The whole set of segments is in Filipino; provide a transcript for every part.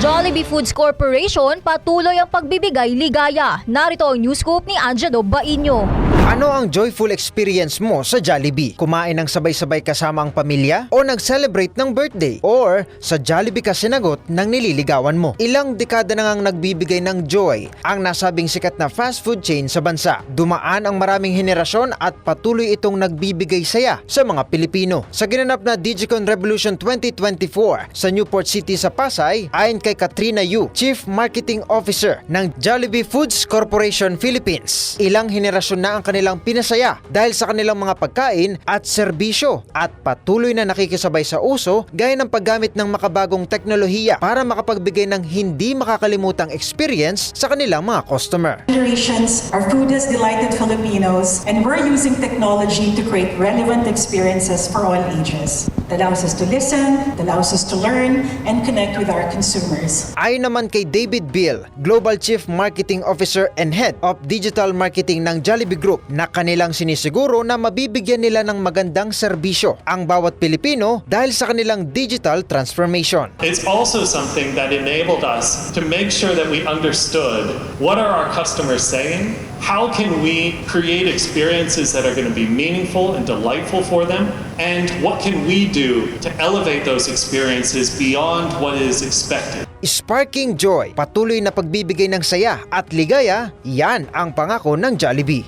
Jollibee Foods Corporation patuloy ang pagbibigay ligaya. Narito ang news scoop ni Angelo Bainyo. Ano ang joyful experience mo sa Jollibee? Kumain ng sabay-sabay kasama ang pamilya? O nag-celebrate ng birthday? Or sa Jollibee ka sinagot ng nililigawan mo? Ilang dekada na ngang nagbibigay ng joy ang nasabing sikat na fast food chain sa bansa. Dumaan ang maraming henerasyon at patuloy itong nagbibigay saya sa mga Pilipino. Sa ginanap na Digicon Revolution 2024 sa Newport City sa Pasay, ayon kay Katrina Yu, Chief Marketing Officer ng Jollibee Foods Corporation Philippines, ilang henerasyon na ang kanilang pinasaya dahil sa kanilang mga pagkain at serbisyo at patuloy na nakikisabay sa uso gaya ng paggamit ng makabagong teknolohiya para makapagbigay ng hindi makakalimutang experience sa kanilang mga customer. Generations, our food has delighted Filipinos and we're using technology to create relevant experiences for all ages. That allows us to listen, that allows us to learn and connect with our consumers. Ayon naman kay David Bill, Global Chief Marketing Officer and Head of Digital Marketing ng Jollibee Group, na kanilang sinisiguro na mabibigyan nila ng magandang serbisyo ang bawat Pilipino dahil sa kanilang digital transformation. It's also something that enabled us to make sure that we understood what are our customers saying, how can we create experiences that are going to be meaningful and delightful for them, and what can we do to elevate those experiences beyond what is expected. Sparking joy, patuloy na pagbibigay ng saya at ligaya, yan ang pangako ng Jollibee.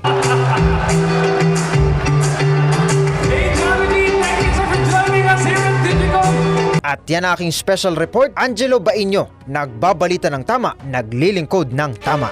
Hey Jollibee, thank you for joining us here at Digicon. At yan aking special report, Angelo Bainyo, nagbabalita ng tama, naglilingkod ng tama.